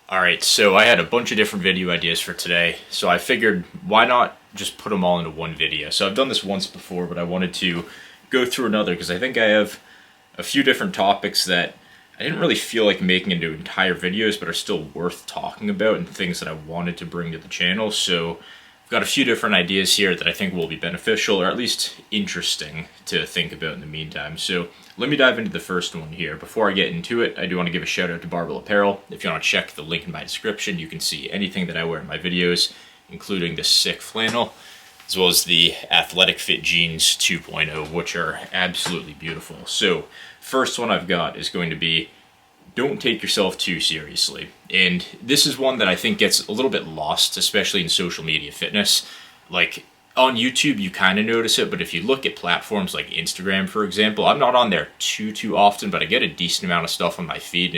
Alright, so I had a bunch of different video ideas for today, so I figured why not just put them all into one video. So I've done this once before, but I wanted to go through another because I think I have a few different topics that I didn't really feel like making into entire videos, but are still worth talking about and things that I wanted to bring to the channel. So I've got a few different ideas here that I think will be beneficial, or at least interesting to think about in the meantime. So let me dive into the first one here. Before I get into it, I do want to give a shout out to Barbell Apparel. If you want to check the link in my description, you can see anything that I wear in my videos, including this sick flannel, as well as the Athletic Fit Jeans 2.0, which are absolutely beautiful. So first one I've got is going to be, don't take yourself too seriously. And this is one that I think gets a little bit lost, especially in social media fitness. Like on YouTube, you kind of notice it, but if you look at platforms like Instagram, for example, I'm not on there too often, but I get a decent amount of stuff on my feed, and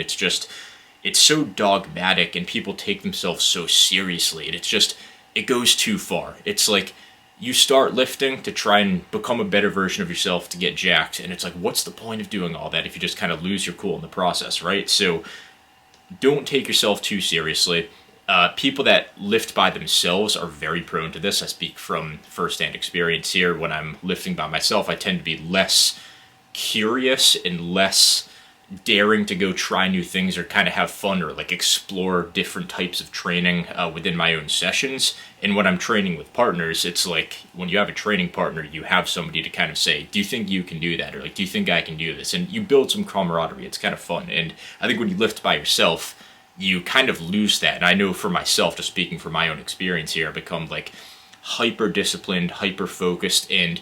it's so dogmatic, and people take themselves so seriously, and it goes too far. It's like, you start lifting to try and become a better version of yourself to get jacked, and it's like, what's the point of doing all that if you just kind of lose your cool in the process, right? So don't take yourself too seriously. People that lift by themselves are very prone to this. I speak from firsthand experience here. When I'm lifting by myself, I tend to be less curious and less daring to go try new things or kind of have fun or like explore different types of training within my own sessions. And when I'm training with partners, it's like when you have a training partner, you have somebody to kind of say, do you think you can do that? Or like, do you think I can do this? And you build some camaraderie. It's kind of fun. And I think when you lift by yourself, you kind of lose that. And I know for myself, just speaking from my own experience here, I become like hyper disciplined, hyper focused, and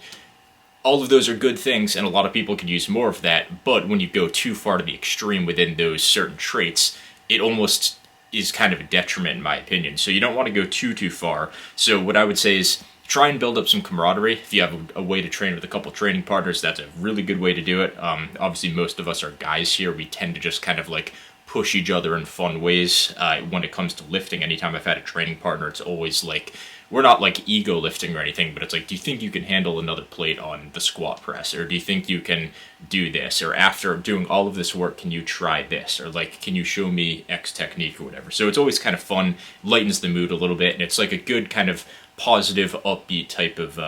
all of those are good things, and a lot of people could use more of that, but when you go too far to the extreme within those certain traits, it almost is kind of a detriment in my opinion. So you don't want to go too far. So what I would say is try and build up some camaraderie. If you have a way to train with a couple training partners, that's a really good way to do it. Obviously, most of us are guys here. We tend to just kind of like push each other in fun ways. When it comes to lifting, anytime I've had a training partner, it's always like, we're not like ego lifting or anything, but it's like, do you think you can handle another plate on the squat press? Or do you think you can do this? Or after doing all of this work, can you try this? Or like, can you show me X technique or whatever? So it's always kind of fun, lightens the mood a little bit, and it's like a good kind of positive, upbeat type of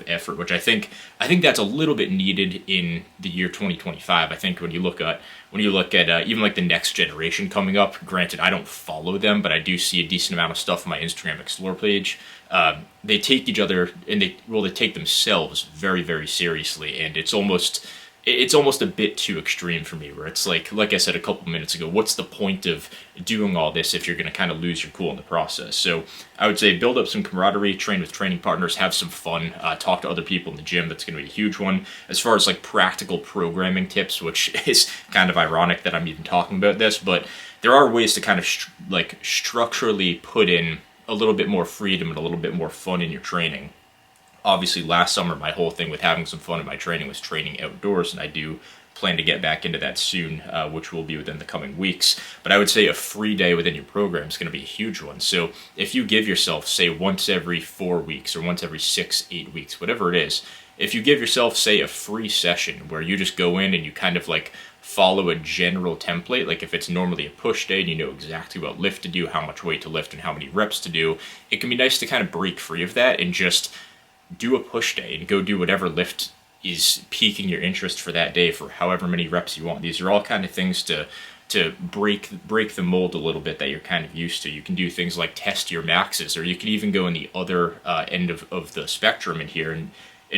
effort, which I think that's a little bit needed in the year 2025. I think when you look at even like the next generation coming up, granted I don't follow them, but I do see a decent amount of stuff on my Instagram Explore page. They take each other and they take themselves very seriously, and it's almost a bit too extreme for me, where it's like I said a couple minutes ago, what's the point of doing all this if you're going to kind of lose your cool in the process? So I would say build up some camaraderie, train with training partners, have some fun, talk to other people in the gym. That's going to be a huge one. As far as like practical programming tips, which is kind of ironic that I'm even talking about this, but there are ways to kind of structurally put in a little bit more freedom and a little bit more fun in your training. Obviously, last summer, my whole thing with having some fun in my training was training outdoors, and I do plan to get back into that soon, which will be within the coming weeks. But I would say a free day within your program is going to be a huge one. So if you give yourself, say, once every 4 weeks or once every 6-8 weeks, whatever it is, if you give yourself, say, a free session where you just go in and you kind of like follow a general template, like if it's normally a push day and you know exactly what lift to do, how much weight to lift, and how many reps to do, it can be nice to kind of break free of that and just do a push day and go do whatever lift is piquing your interest for that day for however many reps you want. These are all kind of things to break the mold a little bit that you're kind of used to. You can do things like test your maxes, or you can even go in the other end of the spectrum in here and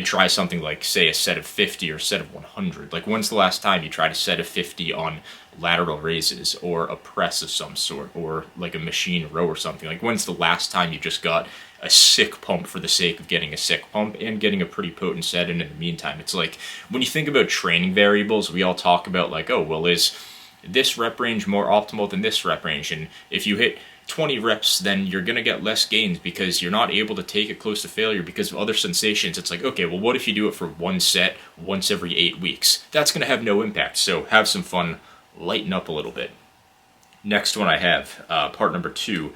try something like, say, a set of 50 or a set of 100. Like, when's the last time you tried a set of 50 on lateral raises or a press of some sort, or like a machine row or something? Like, when's the last time you just got a sick pump for the sake of getting a sick pump and getting a pretty potent set in the meantime? It's like, when you think about training variables, we all talk about like, oh, well, is this rep range more optimal than this rep range? And if you hit 20 reps, then you're going to get less gains because you're not able to take it close to failure because of other sensations. It's like, okay, well, what if you do it for one set once every 8 weeks? That's going to have no impact. So have some fun, lighten up a little bit. Next one I have, part number 2,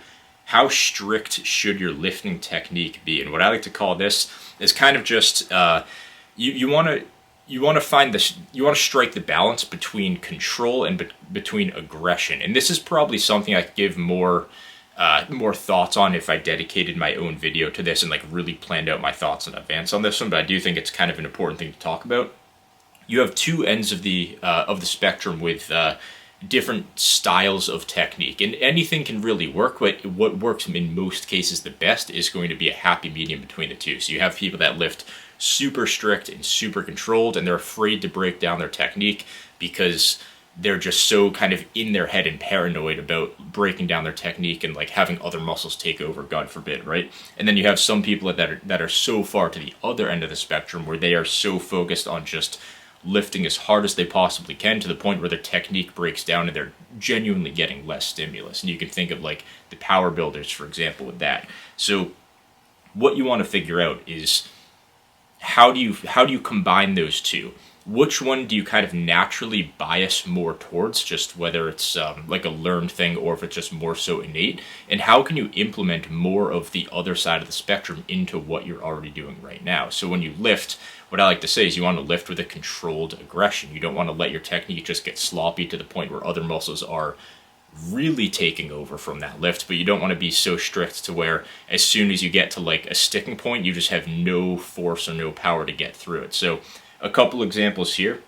how strict should your lifting technique be? And what I like to call this is kind of just, you want you want to find this, you want to strike the balance between control and between aggression. And this is probably something I could give more thoughts on if I dedicated my own video to this and like really planned out my thoughts in advance on this one, but I do think it's kind of an important thing to talk about. You have two ends of the spectrum with different styles of technique, and anything can really work, but what works in most cases the best is going to be a happy medium between the two. So you have people that lift super strict and super controlled, and they're afraid to break down their technique because they're just so kind of in their head and paranoid about breaking down their technique and like having other muscles take over, God forbid, right? And then you have some people that are so far to the other end of the spectrum where they are so focused on just lifting as hard as they possibly can to the point where their technique breaks down and they're genuinely getting less stimulus. And you can think of like the power builders, for example, with that. So what you want to figure out is how do you combine those two? Which one do you kind of naturally bias more towards, just whether it's like a learned thing or if it's just more so innate? And how can you implement more of the other side of the spectrum into what you're already doing right now? So when you lift, what I like to say is you want to lift with a controlled aggression. You don't want to let your technique just get sloppy to the point where other muscles are really taking over from that lift, but you don't want to be so strict to where as soon as you get to like a sticking point, you just have no force or no power to get through it. So a couple examples here.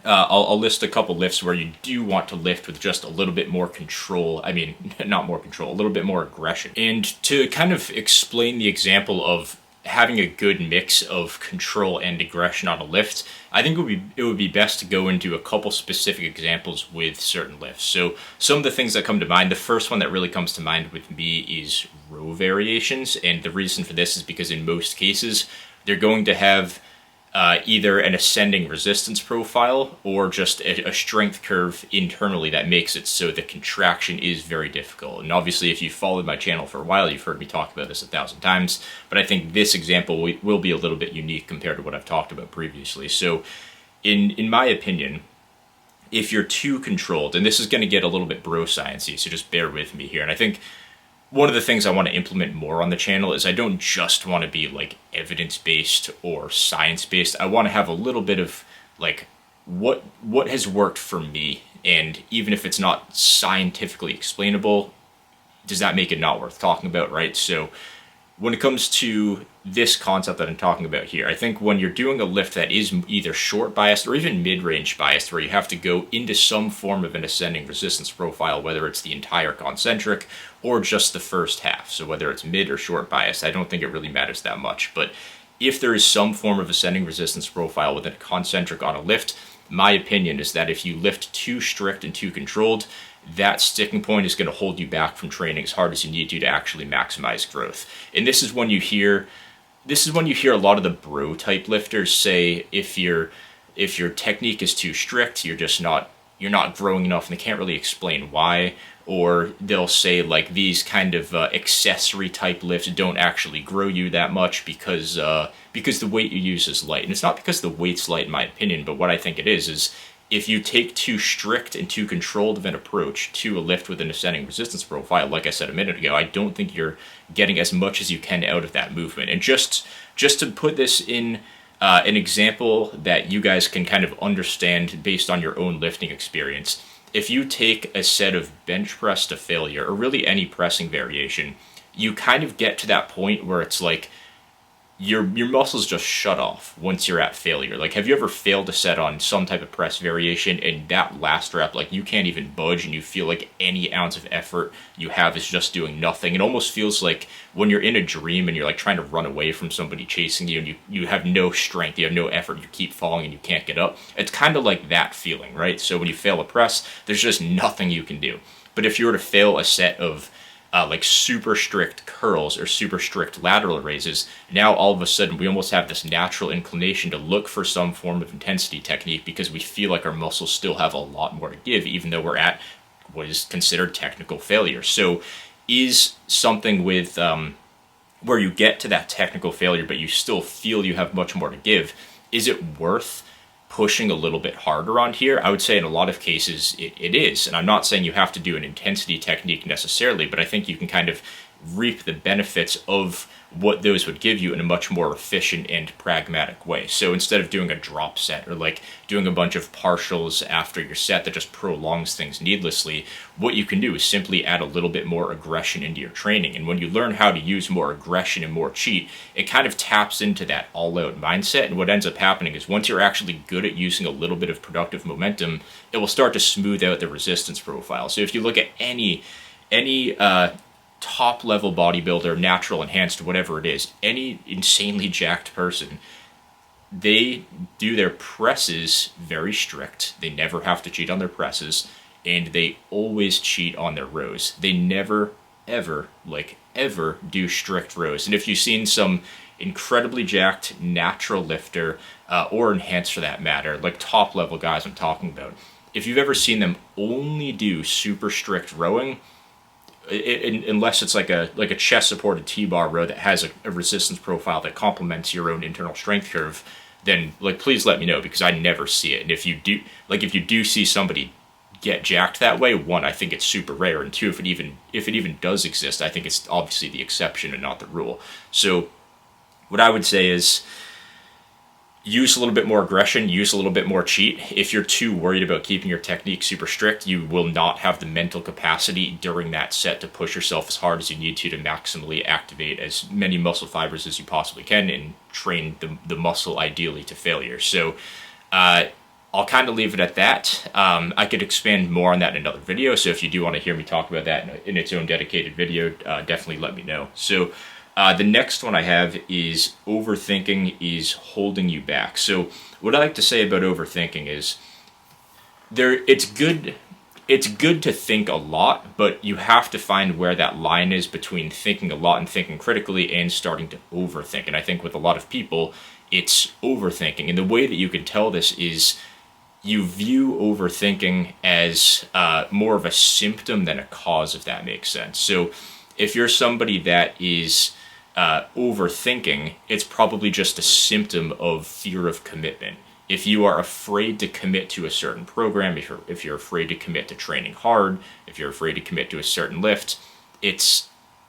I'll list a couple lifts where you do want to lift with just a little bit more control. I mean, not more control, a little bit more aggression. And to kind of explain the example of having a good mix of control and aggression on a lift, I think it would be best to go into a couple specific examples with certain lifts. So some of the things that come to mind, the first one that really comes to mind with me is row variations. And the reason for this is because in most cases, they're going to have either an ascending resistance profile or just a strength curve internally that makes it so the contraction is very difficult. And obviously, if you've followed my channel for a while, you've heard me talk about this 1,000 times, but I think this example will be a little bit unique compared to what I've talked about previously. So in my opinion, if you're too controlled, and this is going to get a little bit bro sciencey, so just bear with me here, and I think one of the things I want to implement more on the channel is I don't just want to be like evidence-based or science-based. I want to have a little bit of like what has worked for me, and even if it's not scientifically explainable, does that make it not worth talking about, right? So when it comes to this concept that I'm talking about here, I think when you're doing a lift that is either short biased or even mid-range biased, where you have to go into some form of an ascending resistance profile, whether it's the entire concentric or just the first half, so whether it's mid or short biased, I don't think it really matters that much. But if there is some form of ascending resistance profile within a concentric on a lift, my opinion is that if you lift too strict and too controlled, that sticking point is going to hold you back from training as hard as you need to actually maximize growth. And this is when you hear a lot of the bro type lifters say if your technique is too strict, you're not growing enough, and they can't really explain why. Or they'll say like these kind of accessory type lifts don't actually grow you that much because the weight you use is light. And it's not because the weight's light in my opinion, but what I think it is if you take too strict and too controlled of an approach to a lift with an ascending resistance profile, like I said a minute ago, I don't think you're getting as much as you can out of that movement. And just to put this in an example that you guys can kind of understand based on your own lifting experience, if you take a set of bench press to failure, or really any pressing variation, you kind of get to that point where it's like your muscles just shut off once you're at failure. Like, have you ever failed a set on some type of press variation and that last rep, like you can't even budge and you feel like any ounce of effort you have is just doing nothing? It almost feels like when you're in a dream and you're like trying to run away from somebody chasing you and you have no strength, you have no effort, you keep falling and you can't get up. It's kind of like that feeling, right? So when you fail a press, there's just nothing you can do. But if you were to fail a set of like super strict curls or super strict lateral raises, now all of a sudden we almost have this natural inclination to look for some form of intensity technique because we feel like our muscles still have a lot more to give, even though we're at what is considered technical failure. So is something with where you get to that technical failure but you still feel you have much more to give, is it worth pushing a little bit harder on here? I would say in a lot of cases it is. And I'm not saying you have to do an intensity technique necessarily, but I think you can kind of reap the benefits of what those would give you in a much more efficient and pragmatic way. So instead of doing a drop set or like doing a bunch of partials after your set that just prolongs things needlessly, what you can do is simply add a little bit more aggression into your training. And when you learn how to use more aggression and more cheat, it kind of taps into that all-out mindset. And what ends up happening is once you're actually good at using a little bit of productive momentum, it will start to smooth out the resistance profile. So if you look at any top level bodybuilder, natural, enhanced, whatever it is, any insanely jacked person, they do their presses very strict. They never have to cheat on their presses, and they always cheat on their rows. They never, ever do strict rows. And if you've seen some incredibly jacked natural lifter, or enhanced for that matter, like top level guys I'm talking about, if you've ever seen them only do super strict rowing, unless it's like a chest supported T-bar row that has a resistance profile that complements your own internal strength curve, then like please let me know, because I never see it. And if you do see somebody get jacked that way, one, I think it's super rare, and two, if it even does exist, I think it's obviously the exception and not the rule. So what I would say is use a little bit more aggression, use a little bit more cheat. If you're too worried about keeping your technique super strict, you will not have the mental capacity during that set to push yourself as hard as you need to maximally activate as many muscle fibers as you possibly can and train the muscle ideally to failure. So I'll kind of leave it at that. I could expand more on that in another video, so if you do want to hear me talk about that in its own dedicated video, definitely let me know. So the next one I have is overthinking is holding you back. So what I like to say about overthinking is it's good to think a lot, but you have to find where that line is between thinking a lot and thinking critically and starting to overthink. And I think with a lot of people, it's overthinking. And the way that you can tell this is you view overthinking as more of a symptom than a cause, if that makes sense. So if you're somebody that is overthinking, it's probably just a symptom of fear of commitment. If you are afraid to commit to a certain program, if you're afraid to commit to training hard, if you're afraid to commit to a certain lift,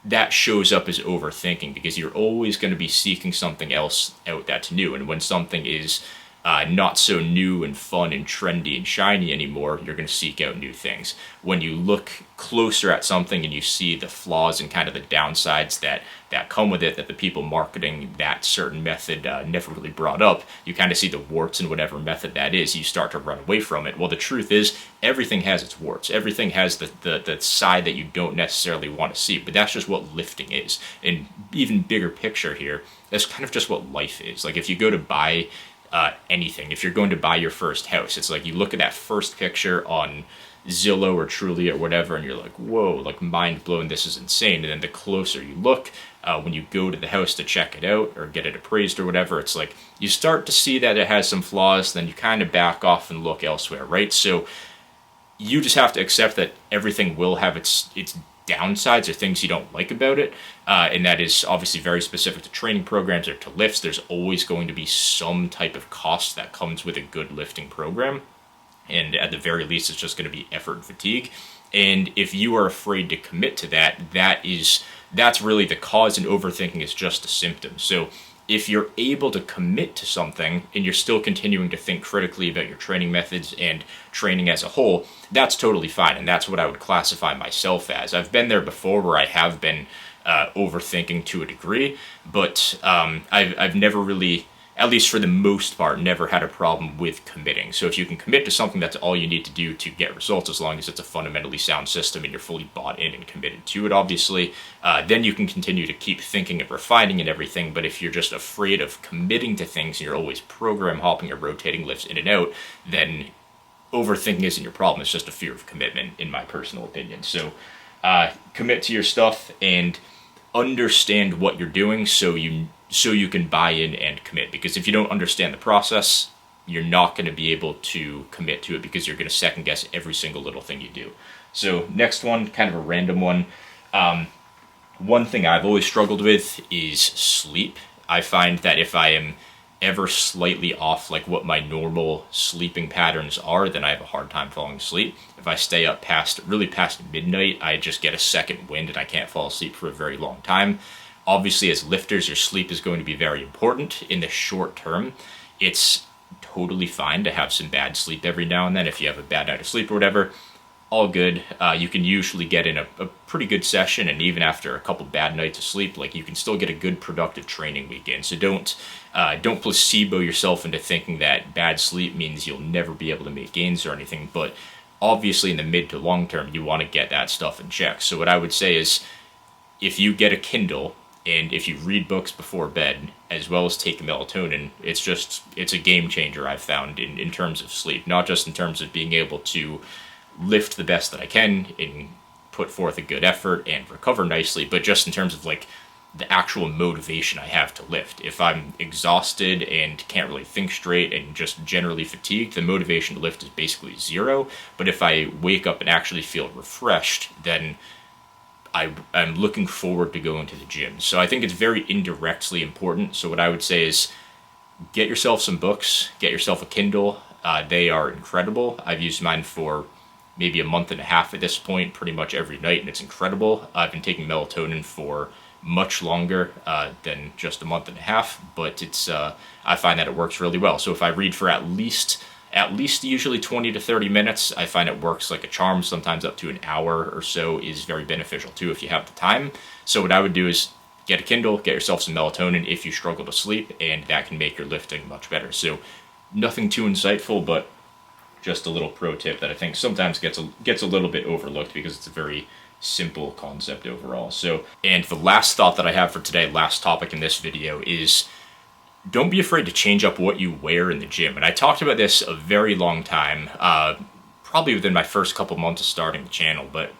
that shows up as overthinking, because you're always going to be seeking something else out that's new. And when something is not so new and fun and trendy and shiny anymore, you're going to seek out new things. When you look closer at something and you see the flaws and kind of the downsides that come with it, that the people marketing that certain method never really brought up, you kind of see the warts in whatever method that is, you start to run away from it. Well, the truth is, everything has its warts. Everything has the side that you don't necessarily want to see, but that's just what lifting is. And even bigger picture here, that's kind of just what life is. Like if you go to buy anything, if you're going to buy your first house, it's like you look at that first picture on Zillow or Trulia or whatever, and you're like, whoa, like mind blown, this is insane. And then the closer you look, when you go to the house to check it out or get it appraised or whatever, it's like you start to see that it has some flaws, then you kind of back off and look elsewhere, right? So you just have to accept that everything will have its downsides or things you don't like about it, and that is obviously very specific to training programs or to lifts. There's always going to be some type of cost that comes with a good lifting program, and at the very least it's just going to be effort and fatigue. And if you are afraid to commit to that, that's really the cause, and overthinking is just a symptom. So if you're able to commit to something and you're still continuing to think critically about your training methods and training as a whole, that's totally fine. And that's what I would classify myself as. I've been there before where I have been overthinking to a degree, but I've never really, at least for the most part, never had a problem with committing. So if you can commit to something, that's all you need to do to get results, as long as it's a fundamentally sound system and you're fully bought in and committed to it, obviously. Then you can continue to keep thinking and refining and everything. But if you're just afraid of committing to things and you're always program hopping or rotating lifts in and out, then overthinking isn't your problem. It's just a fear of commitment, in my personal opinion. So commit to your stuff and understand what you're doing so you can buy in and commit. Because if you don't understand the process, you're not going to be able to commit to it, because you're going to second guess every single little thing you do. So next one, kind of a random one. One thing I've always struggled with is sleep. I find that if I am ever slightly off like what my normal sleeping patterns are, then I have a hard time falling asleep. If I stay up really past midnight, I just get a second wind and I can't fall asleep for a very long time. Obviously, as lifters, your sleep is going to be very important. In the short term, it's totally fine to have some bad sleep every now and then. If you have a bad night of sleep or whatever, all good. You can usually get in a pretty good session, and even after a couple bad nights of sleep, like, you can still get a good productive training weekend. So don't placebo yourself into thinking that bad sleep means you'll never be able to make gains or anything. But obviously, in the mid to long term, you want to get that stuff in check. So what I would say is, if you get a Kindle and if you read books before bed, as well as take melatonin, it's a game changer, I've found, in terms of sleep. Not just in terms of being able to lift the best that I can and put forth a good effort and recover nicely, but just in terms of like the actual motivation I have to lift. If I'm exhausted and can't really think straight and just generally fatigued, the motivation to lift is basically zero. But if I wake up and actually feel refreshed, then I'm looking forward to going to the gym. So I think it's very indirectly important. So what I would say is, get yourself some books, get yourself a Kindle. They are incredible. I've used mine for maybe a month and a half at this point, pretty much every night, and it's incredible. I've been taking melatonin for much longer than just a month and a half, but I find that it works really well. So if I read for at least usually 20 to 30 minutes, I find it works like a charm. Sometimes up to an hour or so is very beneficial too if you have the time. So what I would do is get a Kindle, get yourself some melatonin if you struggle to sleep, and that can make your lifting much better. So nothing too insightful, but just a little pro tip that I think sometimes gets a little bit overlooked because it's a very simple concept overall. So, and the last thought that I have for today, last topic in this video, is don't be afraid to change up what you wear in the gym. And I talked about this a very long time, probably within my first couple months of starting the channel. But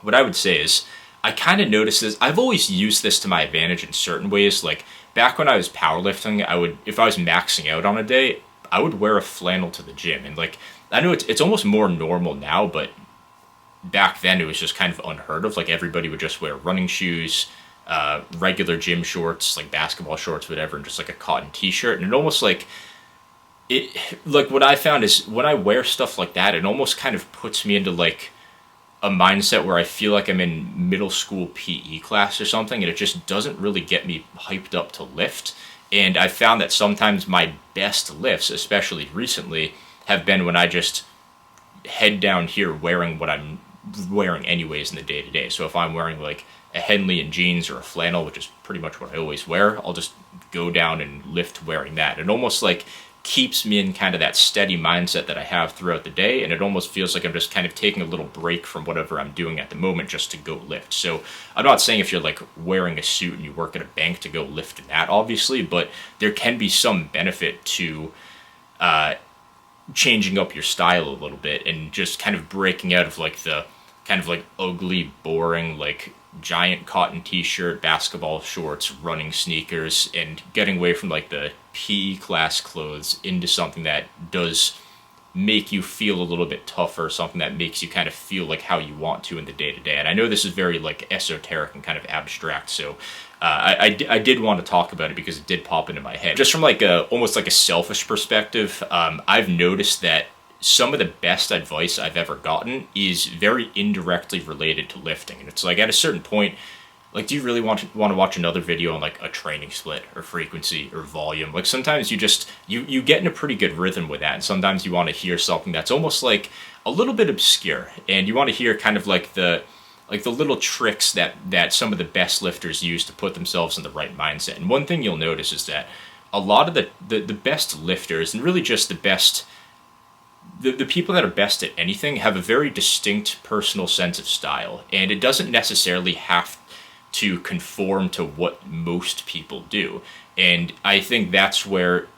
what I would say is, I kind of noticed this. I've always used this to my advantage in certain ways. Like back when I was powerlifting, if I was maxing out on a day, I would wear a flannel to the gym. And like, I know it's almost more normal now, but back then it was just kind of unheard of. Like everybody would just wear running shoes, regular gym shorts, like basketball shorts, whatever, and just like a cotton t-shirt. And it almost like what I found is when I wear stuff like that, it almost kind of puts me into like a mindset where I feel like I'm in middle school PE class or something, and it just doesn't really get me hyped up to lift. And I found that sometimes my best lifts, especially recently, have been when I just head down here wearing what I'm wearing anyways in the day-to-day. So if I'm wearing like a Henley and jeans or a flannel, which is pretty much what I always wear, I'll just go down and lift wearing that. It almost like keeps me in kind of that steady mindset that I have throughout the day, and it almost feels like I'm just kind of taking a little break from whatever I'm doing at the moment just to go lift. So I'm not saying if you're like wearing a suit and you work at a bank to go lift in that, obviously, but there can be some benefit to changing up your style a little bit and just kind of breaking out of like the kind of like ugly, boring, like giant cotton t-shirt, basketball shorts, running sneakers, and getting away from like the PE class clothes into something that does make you feel a little bit tougher, something that makes you kind of feel like how you want to in the day-to-day. And I know this is very like esoteric and kind of abstract, so I did want to talk about it because it did pop into my head. Just from like almost like a selfish perspective, I've noticed that some of the best advice I've ever gotten is very indirectly related to lifting. And it's like at a certain point, like, do you really want to watch another video on like a training split or frequency or volume? Like sometimes you just, you get in a pretty good rhythm with that. And sometimes you want to hear something that's almost like a little bit obscure. And you want to hear kind of like the little tricks that some of the best lifters use to put themselves in the right mindset. And one thing you'll notice is that a lot of the best lifters, and really just the people that are best at anything, have a very distinct personal sense of style. And it doesn't necessarily have to conform to what most people do. And I think that's where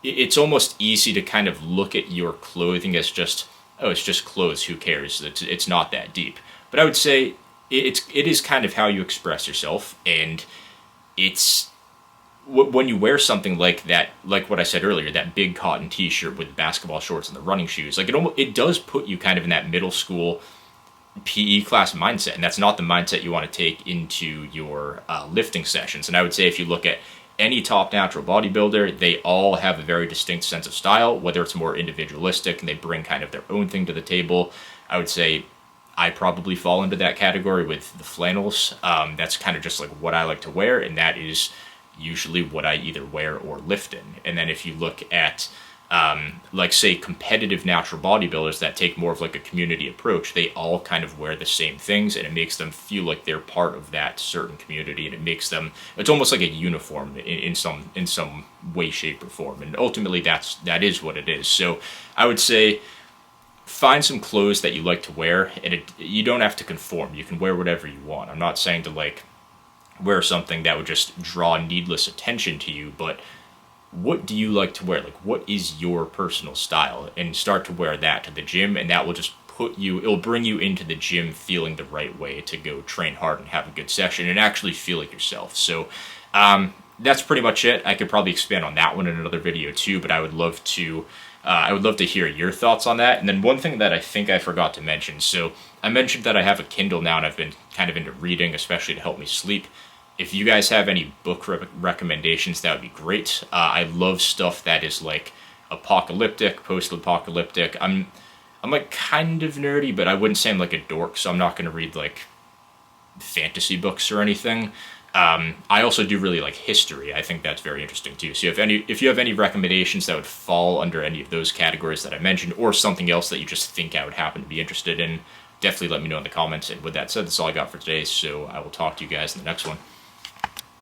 it's almost easy to kind of look at your clothing as just, oh, it's just clothes, who cares? It's not that deep. But I would say it is kind of how you express yourself, and it's when you wear something like that, like what I said earlier, that big cotton t-shirt with the basketball shorts and the running shoes, like it does put you kind of in that middle school PE class mindset, and that's not the mindset you want to take into your lifting sessions. And I would say if you look at any top natural bodybuilder, they all have a very distinct sense of style, whether it's more individualistic and they bring kind of their own thing to the table. I would say I probably fall into that category with the flannels. That's kind of just like what I like to wear, and that is usually what I either wear or lift in. And then if you look at like say competitive natural bodybuilders that take more of like a community approach, they all kind of wear the same things, and it makes them feel like they're part of that certain community, and it makes them, it's almost like a uniform in some way, shape, or form. And ultimately that is what it is. So I would say find some clothes that you like to wear, and you don't have to conform. You can wear whatever you want. I'm not saying to like wear something that would just draw needless attention to you, but what do you like to wear? Like, what is your personal style? And start to wear that to the gym, and that will just it'll bring you into the gym feeling the right way to go train hard and have a good session and actually feel like yourself. So that's pretty much it. I could probably expand on that one in another video too, but I would love to hear your thoughts on that. And then one thing that I think I forgot to mention. So I mentioned that I have a Kindle now, and I've been kind of into reading, especially to help me sleep. If you guys have any book recommendations, that would be great. I love stuff that is like apocalyptic, post-apocalyptic. I'm like kind of nerdy, but I wouldn't say I'm like a dork, so I'm not going to read like fantasy books or anything. I also do really like history. I think that's very interesting too. So if you have any recommendations that would fall under any of those categories that I mentioned, or something else that you just think I would happen to be interested in, definitely let me know in the comments. And with that said, that's all I got for today, so I will talk to you guys in the next one.